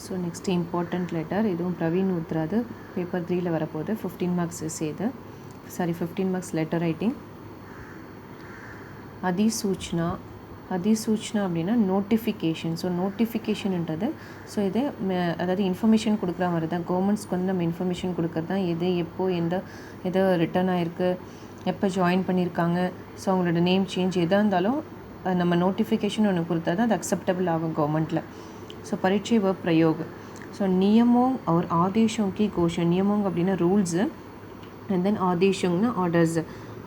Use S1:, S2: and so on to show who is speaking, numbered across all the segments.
S1: So next important letter, இதுவும் Praveen ஊத்ராது paper 3ல் வரப்போகுது. 15 marks இது, சாரி 15 மார்க்ஸ் லெட்டர் ரைட்டிங். அதிசூச்சனா, அதிசூச்சனா அப்படின்னா நோட்டிஃபிகேஷன். ஸோ நோட்டிஃபிகேஷன்ன்றது ஸோ இது அதாவது இன்ஃபர்மேஷன் கொடுக்குற மாதிரி தான். கவர்மெண்ட்ஸ்க்கு வந்து நம்ம இன்ஃபர்மேஷன் கொடுக்குறது தான். எது எப்போது எதோ ரிட்டர்ன் ஆகிருக்கு, எப்போ ஜாயின் பண்ணியிருக்காங்க, ஸோ அவங்களோட நேம் சேஞ்ச் எதாக இருந்தாலும் நம்ம நோட்டிஃபிகேஷன் ஒன்று கொடுத்தா தான் அது அக்செப்டபிள் ஆகும் கவர்மெண்ட்டில். ஸோ பரீட்சை व प्रयोग. ஸோ நியமோங் और आदेशों की घोषणा. நியமோங் அப்படின்னா ரூல்ஸு, அண்ட் தென் ஆதேஷங்னா ஆர்டர்ஸ்,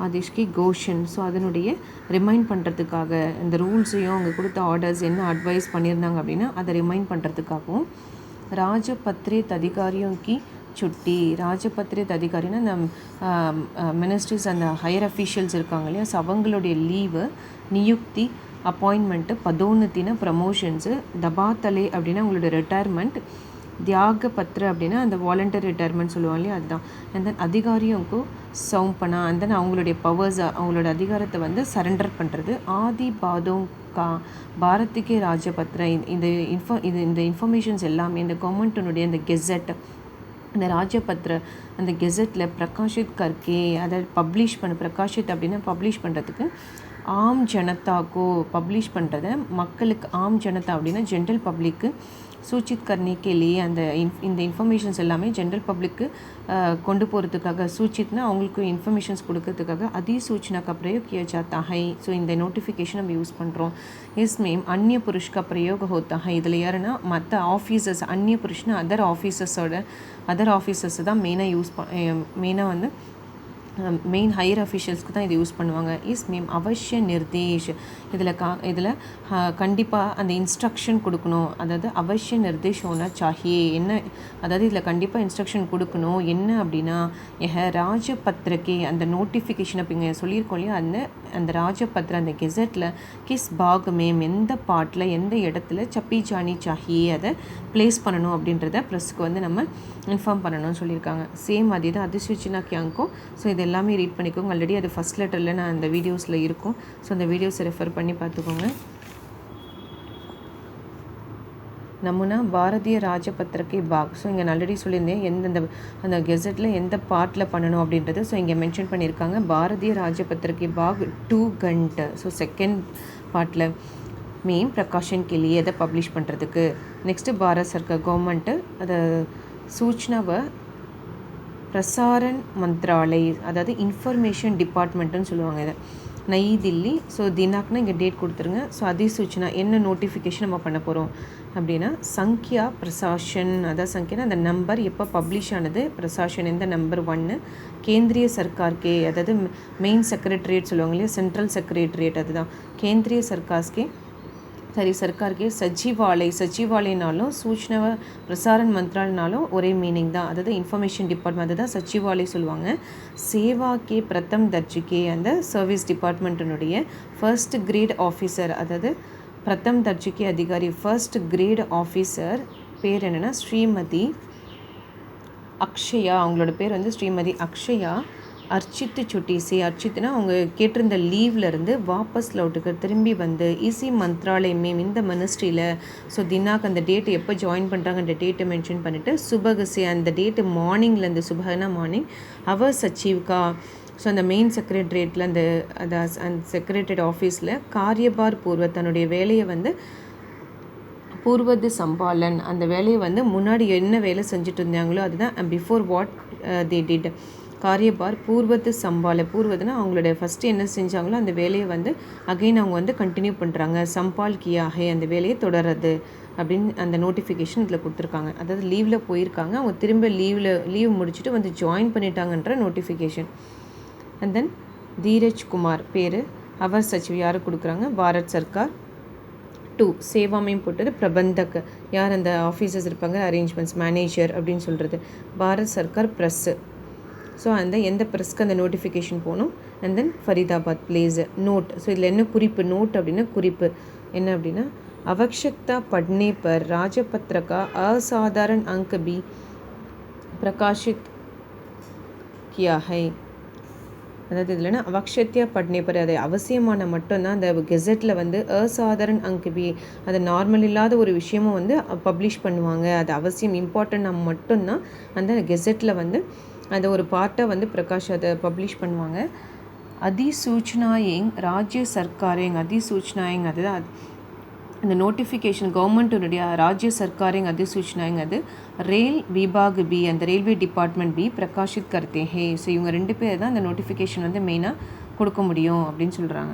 S1: ஆதேஷ்கி கோஷன். ஸோ அதனுடைய ரிமைண்ட் பண்ணுறதுக்காக இந்த ரூல்ஸையும் அவங்க கொடுத்த ஆர்டர்ஸ் என்ன அட்வைஸ் பண்ணியிருந்தாங்க அப்படின்னா அதை ரிமைண்ட் பண்ணுறதுக்காகவும். ராஜபத்ரித் அதிகாரியும் கி சுட்டி. ராஜபத்ரித் அதிகாரின்னா இந்த மினிஸ்ட்ரிஸ் அந்த ஹையர் அஃபீஷியல்ஸ் இருக்காங்க இல்லையா, ஸோ அவங்களுடைய லீவு, நியுக்தி அப்பாயின்மெண்ட்டு, பதோன்னத்தினா ப்ரமோஷன்ஸு, தபாத்தலே அப்படின்னா அவங்களோட ரிட்டையர்மெண்ட், தியாக பத்திர அப்படின்னா அந்த வாலண்டரி ரிட்டையர்மெண்ட் சொல்லுவாங்க இல்லையா அதுதான். அண்ட் தென் அதிகாரியோங்கும் சவும்பனா, அண்ட் தென் அவங்களுடைய பவர்ஸ், அவங்களோட அதிகாரத்தை வந்து சரண்டர் பண்ணுறது. ஆதி பாதோங் கா பாரதிகே ராஜபத்ர. இந்த இன்ஃபர்மேஷன்ஸ் எல்லாமே இந்த கவர்மெண்ட்டினுடைய இந்த கெசட், இந்த ராஜபத்ர அந்த கெசட்டில் பிரகாஷித் கர்கே அதை பப்ளிஷ் பிரகாஷித் அப்படின்னா பப்ளிஷ் பண்ணுறதுக்கு, ஆம் ஜனதாக்கோ பப்ளிஷ் பண்ணுறத மக்களுக்கு, ஆம் ஜனதா அப்படின்னா ஜென்ரல் பப்ளிக்கு, சூச்சித் கர்னேக்கேலியே இந்த இன்ஃபர்மேஷன்ஸ் எல்லாமே ஜென்ரல் பப்ளிக்கு கொண்டு போகிறதுக்காக, சூச்சித்னா அவங்களுக்கு இன்ஃபர்மேஷன்ஸ் கொடுக்கறதுக்காக அதிசூச்சனா का प्रयोग किया जाता है. ஸோ இந்த நோட்டிஃபிகேஷன் நம்ம யூஸ் பண்ணுறோம். इसमें अन्य पुरुष का प्रयोग होता है. இதில் யாருன்னா மற்ற ஆஃபீஸர்ஸ், அந்நிய புருஷ்னா அதர் ஆஃபீஸர்ஸ் தான் மெயினாக வந்து மெயின் ஹையர் அஃபிஷியல்ஸ்க்கு தான் இது யூஸ் பண்ணுவாங்க. மேம் அவசிய நிர்தேஷ். இதில் கண்டிப்பாக அந்த இன்ஸ்ட்ரக்ஷன் கொடுக்கணும். அதாவது அவசிய நிர்தேஷ் ஹோனா சாஹியே. என்ன அதாவது இதில் கண்டிப்பாக இன்ஸ்ட்ரக்ஷன் கொடுக்கணும். என்ன அப்படின்னா ராஜபத்ரக்கே அந்த நோட்டிஃபிகேஷன் அப்படிங்க சொல்லியிருக்கோம் இல்லையா, அந்த ராஜபத்ர அந்த கெசட்டில் கிஸ் பாக் மேம் எந்த பாட்டில் எந்த இடத்துல சப்பி ஜானி சாஹியே அதை ப்ளேஸ் பண்ணணும் அப்படின்றத ப்ரெஸ்ஸுக்கு வந்து நம்ம இன்ஃபார்ம் பண்ணணும்னு சொல்லியிருக்காங்க. சேம் அதே தான் அதிசூச்சனா கியாங்கும். ஸோ இது எல்லாமே ரீட் பண்ணிக்கோங்க. ஆல்ரெடி அது ஃபஸ்ட் லெட்டரில் நான் அந்த வீடியோஸில் இருக்கும். ஸோ அந்த வீடியோஸை ரெஃபர் பண்ணி பார்த்துக்கோங்க. நமுனா பாரதிய ராஜபத்ரக்கே பாக். ஸோ இங்கே ஆல்ரெடி சொல்லியிருந்தேன் அந்த கெசட்டில் எந்த பார்ட்டில் பண்ணணும் அப்படின்றது. ஸோ இங்கே மென்ஷன் பண்ணியிருக்காங்க பாரதிய ராஜபத்ரக்கே பாக் 2 घंटे. ஸோ செகண்ட் பார்ட்டில் மெயின் பிரகாஷன் கிளியே அதை பப்ளிஷ் பண்ணுறதுக்கு. நெக்ஸ்ட்டு பாரத் சர்க்கார் கவர்மெண்ட்டு அதை சூச்சனாவை பிரசாரன் மந்த்ராலய், அதாவது இன்ஃபர்மேஷன் டிபார்ட்மெண்ட்டுன்னு சொல்லுவாங்க இதை, நை தில்லி. ஸோ தினாக்னா இங்கே டேட் கொடுத்துருங்க. ஸோ அதிசூச்சனா என்ன நோட்டிஃபிகேஷன் நம்ம பண்ண போகிறோம் அப்படின்னா சங்கியா பிரசாஷன், அதாவது சங்கியானா அந்த நம்பர் எப்போ பப்ளிஷ் ஆனது, பிரசாஷன் எந்த நம்பர் 1, கேந்திரிய சர்க்கார்க்கே அதாவது மெயின் செக்ரட்டரியேட் சொல்லுவாங்க இல்லையா, சென்ட்ரல் செக்ரட்டரியேட் அதுதான் கேந்திரிய சர்க்கார்ஸ்கே सरकार के सचिवालयனாலும் सूचना प्रसारण मंत्रालयனாலும் ஒரே மீனிங் தான். அதாவது இன்ஃபர்மேஷன் டிபார்ட்மெண்ட், அதுதான் சச்சிவாலய் சொல்லுவாங்க. சேவா கே பிரதம் தர்ஜிகே அந்த சர்வீஸ் டிபார்ட்மெண்ட்டினுடைய ஃபர்ஸ்ட் கிரேட் ஆஃபீஸர், அதாவது பிரதம் தர்ஜிகே அதிகாரி ஃபர்ஸ்ட் கிரேட் ஆஃபீஸர் பேர் என்னென்னா ஸ்ரீமதி அக்ஷயா. அவங்களோட பேர் வந்து ஸ்ரீமதி அக்ஷயா. அர்ச்சித்து சுட்டிசி, அர்ச்சித்துனா அவங்க கேட்டிருந்த லீவ்லேருந்து வாபஸ் லவுட்டுக்கு திரும்பி வந்து இசி மந்த்ராலயமே இந்த மினிஸ்ட்ரியில். ஸோ தினாக்கு அந்த டேட்டு எப்போ ஜாயின் பண்ணுறாங்க அந்த டேட்டை மென்ஷன் பண்ணிவிட்டு சுபகசி அந்த டேட்டு மார்னிங்லேருந்து சுபகனா மார்னிங் அவர் சச்சிவ்கா. ஸோ அந்த மெயின் செக்ரட்டரியேட்டில் அந்த செக்ரட்டரியேட் ஆஃபீஸில் காரியபார் பூர்வ தன்னுடைய வேலையை வந்து பூர்வது சம்பாலன் அந்த வேலையை வந்து முன்னாடி என்ன வேலை செஞ்சுட்டு இருந்தாங்களோ அதுதான் பிஃபோர் வாட் தே டிட். காரியபார் பூர்வத்து சம்பால, பூர்வதுன்னா அவங்களோட ஃபஸ்ட்டு என்ன செஞ்சாங்களோ அந்த வேலையை வந்து அகைன் அவங்க வந்து கண்டினியூ பண்ணுறாங்க. சம்பால் கியாகே அந்த வேலையை தொடர்றது அப்படின்னு அந்த நோட்டிஃபிகேஷன் இதில் கொடுத்துருக்காங்க. அதாவது லீவில் போயிருக்காங்க, அவங்க திரும்ப லீவ் முடிச்சுட்டு வந்து ஜாயின் பண்ணிட்டாங்கன்ற notification. And then Dheeraj Kumar பேர் அவர் சச்சிவ் யார் கொடுக்குறாங்க, பாரத் சர்க்கார். 2 சேவாமையும் போட்டது பிரபந்தக், யார் அந்த ஆஃபீஸர்ஸ் இருப்பாங்க, அரேஞ்ச்மெண்ட்ஸ் மேனேஜர் அப்படின்னு சொல்கிறது. பாரத் சர்க்கார் ப்ரெஸ்ஸு. ஸோ அந்த எந்த ப்ரெஸ்க்கு அந்த நோட்டிஃபிகேஷன் போகணும். And then Faridabad place note. So இதில் என்ன குறிப்பு, நோட் அப்படின்னா குறிப்பு என்ன அப்படின்னா आवश्यकता पड़ने पर राजपत्र का असाधारण अंक भी प्रकाशित किया है. அதாவது இதில்னா அவக்ஷத்யா பட்னே பர் அது அவசியமான மட்டும்தான் அந்த கெசட்டில் வந்து அசாதாரண அங்க் பி அது நார்மல் இல்லாத ஒரு விஷயமும் வந்து பப்ளிஷ் பண்ணுவாங்க. அது அவசியம் இம்பார்ட்டன்ட் மட்டும்தான் அந்த கெசட்டில் வந்து அந்த ஒரு பார்ட்டை வந்து பிரகாஷ் அதை பப்ளிஷ் பண்ணுவாங்க. அதிசூச்சனாயிங் ராஜ்ய சர்க்காரிங் அதிசூச்சனாயிங் அதுதான் இந்த நோட்டிஃபிகேஷன் கவர்மெண்ட்டுடைய ராஜ்ய சர்க்காரிங் அதிசூச்சனாயிங் அது ரயில் விபாக் பி அந்த ரயில்வே டிபார்ட்மெண்ட் பி பிரகாஷித் கர்த்தே ஹே. ஸோ இவங்க 2 பேர் தான் அந்த நோட்டிஃபிகேஷன் வந்து மெயினாக கொடுக்க முடியும் அப்படின்னு சொல்கிறாங்க.